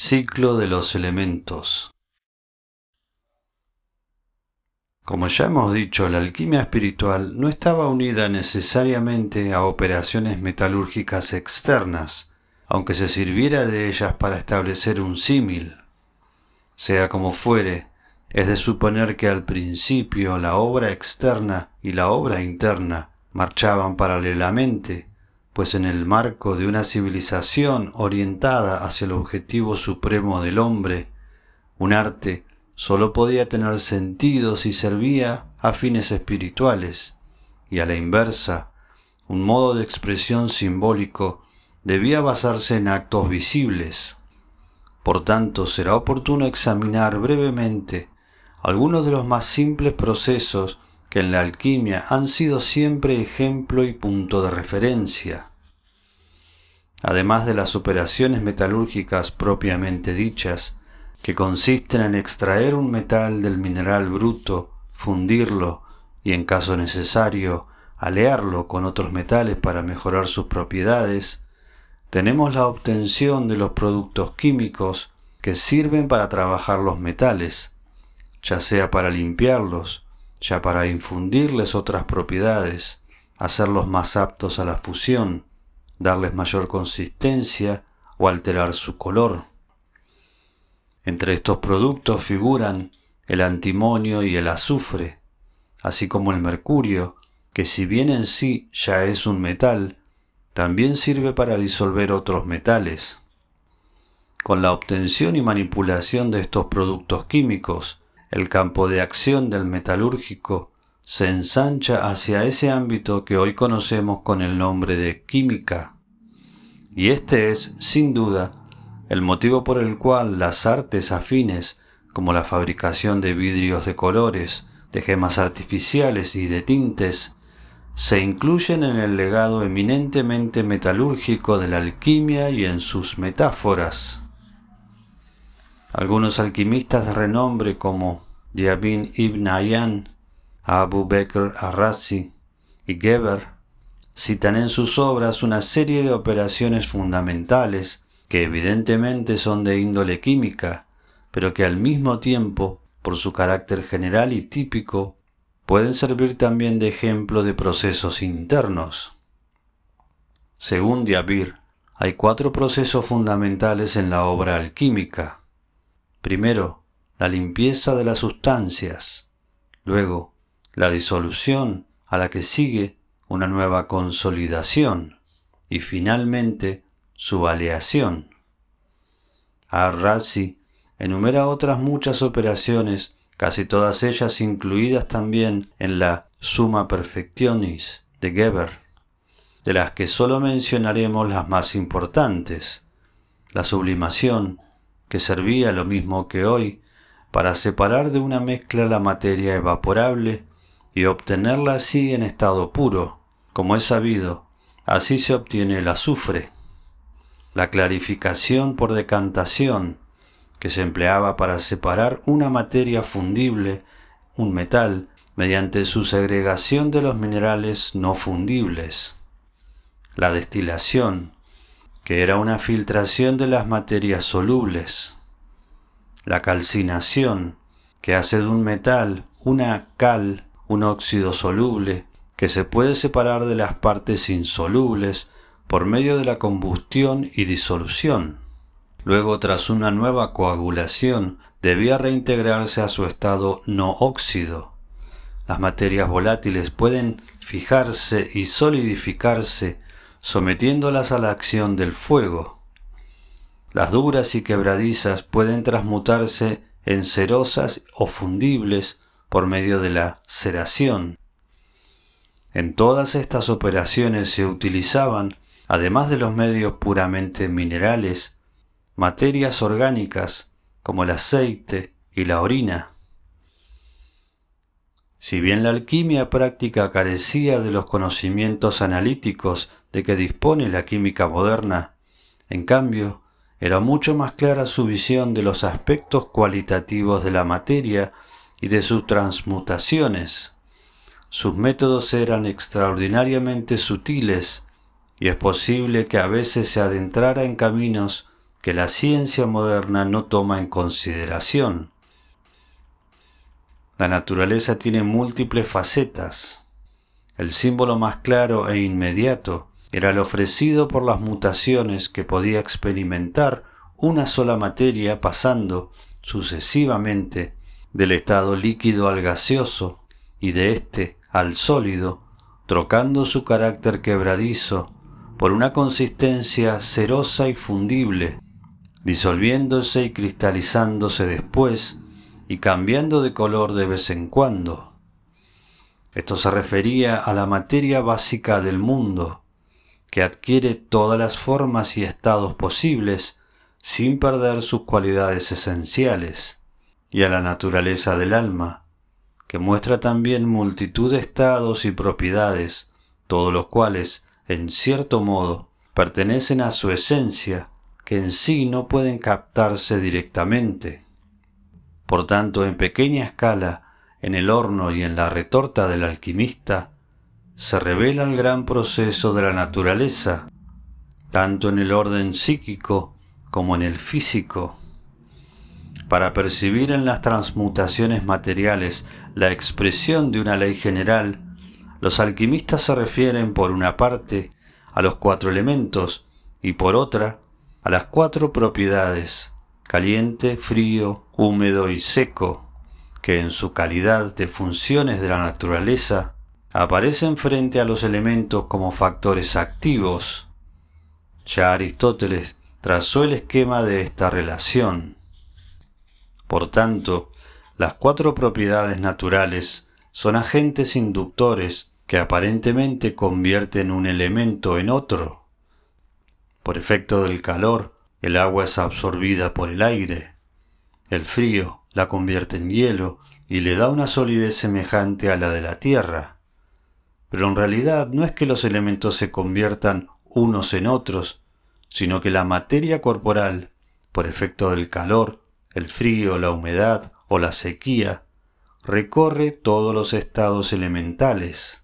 Ciclo de los elementos. Como ya hemos dicho, la alquimia espiritual no estaba unida necesariamente a operaciones metalúrgicas externas, aunque se sirviera de ellas para establecer un símil. Sea como fuere, es de suponer que al principio la obra externa y la obra interna marchaban paralelamente, pues en el marco de una civilización orientada hacia el objetivo supremo del hombre, un arte solo podía tener sentido si servía a fines espirituales, y a la inversa, un modo de expresión simbólico debía basarse en actos visibles. Por tanto, será oportuno examinar brevemente algunos de los más simples procesos que en la alquimia han sido siempre ejemplo y punto de referencia. Además de las operaciones metalúrgicas propiamente dichas, que consisten en extraer un metal del mineral bruto, fundirlo y, en caso necesario, alearlo con otros metales para mejorar sus propiedades, tenemos la obtención de los productos químicos que sirven para trabajar los metales, ya sea para limpiarlos, ya para infundirles otras propiedades, hacerlos más aptos a la fusión, darles mayor consistencia o alterar su color. Entre estos productos figuran el antimonio y el azufre, así como el mercurio, que si bien en sí ya es un metal, también sirve para disolver otros metales. Con la obtención y manipulación de estos productos químicos, el campo de acción del metalúrgico se ensancha hacia ese ámbito que hoy conocemos con el nombre de química. Y este es, sin duda, el motivo por el cual las artes afines, como la fabricación de vidrios de colores, de gemas artificiales y de tintes, se incluyen en el legado eminentemente metalúrgico de la alquimia y en sus metáforas. Algunos alquimistas de renombre como Jabin ibn Hayyan, Abu Bekr ar-Razi y Geber citan en sus obras una serie de operaciones fundamentales que evidentemente son de índole química, pero que al mismo tiempo, por su carácter general y típico, pueden servir también de ejemplo de procesos internos. Según Jabir, hay 4 procesos fundamentales en la obra alquímica. Primero, la limpieza de las sustancias. Luego, la disolución, a la que sigue una nueva consolidación. Y finalmente, su aleación. Ar-Razi enumera otras muchas operaciones, casi todas ellas incluidas también en la Summa Perfectionis de Geber, de las que solo mencionaremos las más importantes. La sublimación, que servía lo mismo que hoy, para separar de una mezcla la materia evaporable y obtenerla así en estado puro. Como es sabido, así se obtiene el azufre. La clarificación por decantación, que se empleaba para separar una materia fundible, un metal, mediante su segregación de los minerales no fundibles. La destilación, que era una filtración de las materias solubles. La calcinación, que hace de un metal una cal, un óxido soluble, que se puede separar de las partes insolubles por medio de la combustión y disolución. Luego, tras una nueva coagulación, debía reintegrarse a su estado no óxido. Las materias volátiles pueden fijarse y solidificarse sometiéndolas a la acción del fuego. Las duras y quebradizas pueden transmutarse en cerosas o fundibles por medio de la ceración. En todas estas operaciones se utilizaban, además de los medios puramente minerales, materias orgánicas como el aceite y la orina. Si bien la alquimia práctica carecía de los conocimientos analíticos de que dispone la química moderna, en cambio, era mucho más clara su visión de los aspectos cualitativos de la materia y de sus transmutaciones. Sus métodos eran extraordinariamente sutiles y es posible que a veces se adentrara en caminos que la ciencia moderna no toma en consideración. La naturaleza tiene múltiples facetas. El símbolo más claro e inmediato era el ofrecido por las mutaciones que podía experimentar una sola materia pasando sucesivamente del estado líquido al gaseoso y de éste al sólido, trocando su carácter quebradizo por una consistencia cerosa y fundible, disolviéndose y cristalizándose después y cambiando de color de vez en cuando. Esto se refería a la materia básica del mundo, que adquiere todas las formas y estados posibles sin perder sus cualidades esenciales, y a la naturaleza del alma, que muestra también multitud de estados y propiedades, todos los cuales, en cierto modo, pertenecen a su esencia, que en sí no pueden captarse directamente. Por tanto, en pequeña escala, en el horno y en la retorta del alquimista, se revela el gran proceso de la naturaleza, tanto en el orden psíquico como en el físico. Para percibir en las transmutaciones materiales la expresión de una ley general, los alquimistas se refieren por una parte a los 4 elementos y por otra a las 4 propiedades, caliente, frío, húmedo y seco, que en su calidad de funciones de la naturaleza aparecen frente a los elementos como factores activos. Ya Aristóteles trazó el esquema de esta relación. Por tanto, las 4 propiedades naturales son agentes inductores que aparentemente convierten un elemento en otro. Por efecto del calor, el agua es absorbida por el aire. El frío la convierte en hielo y le da una solidez semejante a la de la tierra. Pero en realidad no es que los elementos se conviertan unos en otros, sino que la materia corporal, por efecto del calor, el frío, la humedad o la sequía, recorre todos los estados elementales.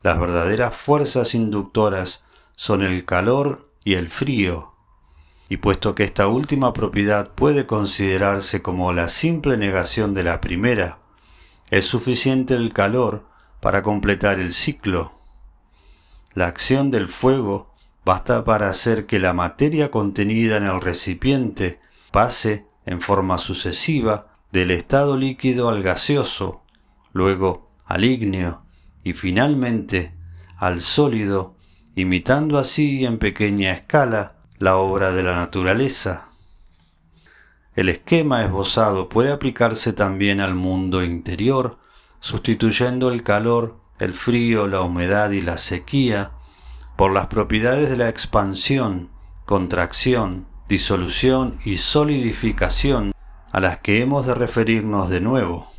Las verdaderas fuerzas inductoras son el calor y el frío, y puesto que esta última propiedad puede considerarse como la simple negación de la primera, es suficiente el calor para completar el ciclo. La acción del fuego basta para hacer que la materia contenida en el recipiente pase en forma sucesiva del estado líquido al gaseoso, luego al ígneo y finalmente al sólido, imitando así en pequeña escala la obra de la naturaleza. El esquema esbozado puede aplicarse también al mundo interior, sustituyendo el calor, el frío, la humedad y la sequía por las propiedades de la expansión, contracción, disolución y solidificación, a las que hemos de referirnos de nuevo,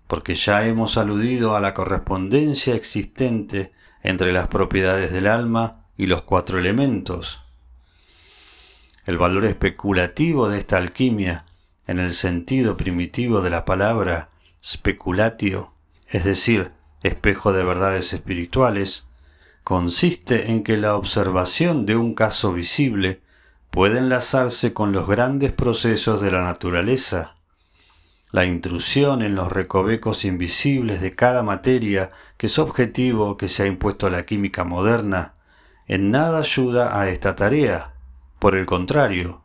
porque ya hemos aludido a la correspondencia existente entre las propiedades del alma y los 4 elementos. El valor especulativo de esta alquimia, en el sentido primitivo de la palabra speculatio, es decir, espejo de verdades espirituales, consiste en que la observación de un caso visible puede enlazarse con los grandes procesos de la naturaleza. La intrusión en los recovecos invisibles de cada materia, que es objetivo que se ha impuesto a la química moderna, en nada ayuda a esta tarea. Por el contrario,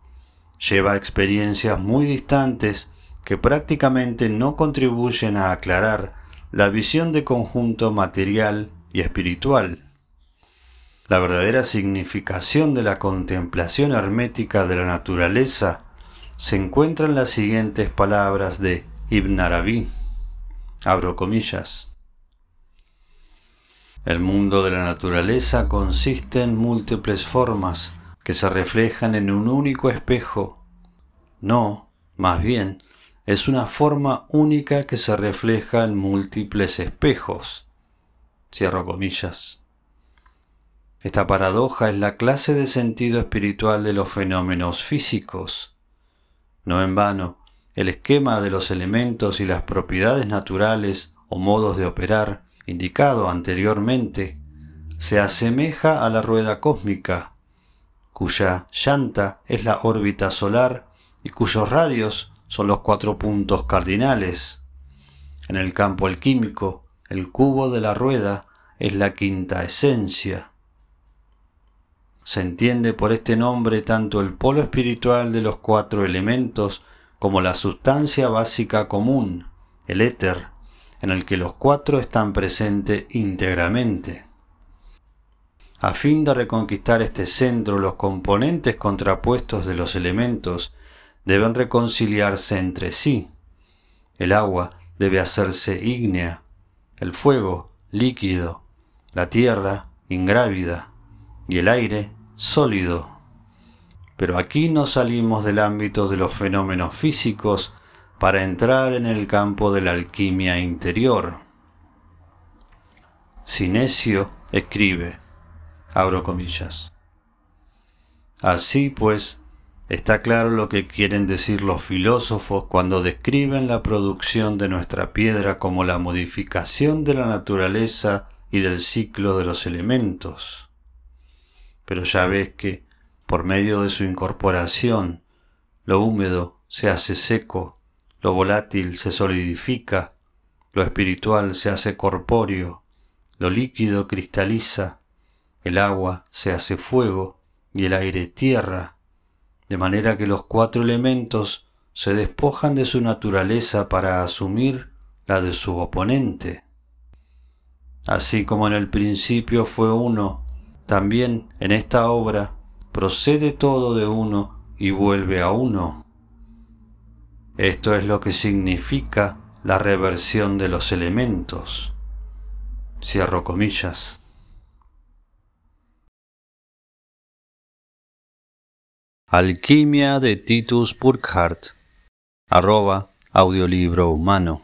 lleva a experiencias muy distantes que prácticamente no contribuyen a aclarar la visión de conjunto material y espiritual. La verdadera significación de la contemplación hermética de la naturaleza se encuentra en las siguientes palabras de Ibn Arabi, abro comillas: el mundo de la naturaleza consiste en múltiples formas que se reflejan en un único espejo. No, más bien, es una forma única que se refleja en múltiples espejos. Cierro comillas. Esta paradoja es la clase de sentido espiritual de los fenómenos físicos. No en vano, el esquema de los elementos y las propiedades naturales o modos de operar, indicado anteriormente, se asemeja a la rueda cósmica, cuya llanta es la órbita solar y cuyos radios son los 4 puntos cardinales. En el campo alquímico, el cubo de la rueda es la quinta esencia. Se entiende por este nombre tanto el polo espiritual de los 4 elementos como la sustancia básica común, el éter, en el que los 4 están presentes íntegramente. A fin de reconquistar este centro, los componentes contrapuestos de los elementos deben reconciliarse entre sí. El agua debe hacerse ígnea, el fuego líquido, la tierra ingrávida y el aire sólido. Pero aquí no salimos del ámbito de los fenómenos físicos para entrar en el campo de la alquimia interior. Sinesio escribe, abro comillas: así pues, está claro lo que quieren decir los filósofos cuando describen la producción de nuestra piedra como la modificación de la naturaleza y del ciclo de los elementos. Pero ya ves que, por medio de su incorporación, lo húmedo se hace seco, lo volátil se solidifica, lo espiritual se hace corpóreo, lo líquido cristaliza, el agua se hace fuego y el aire tierra, de manera que los 4 elementos se despojan de su naturaleza para asumir la de su oponente. Así como en el principio fue uno, también en esta obra procede todo de uno y vuelve a uno. Esto es lo que significa la reversión de los elementos. Cierro comillas. Alquimia de Titus Burckhardt @audiolibro humano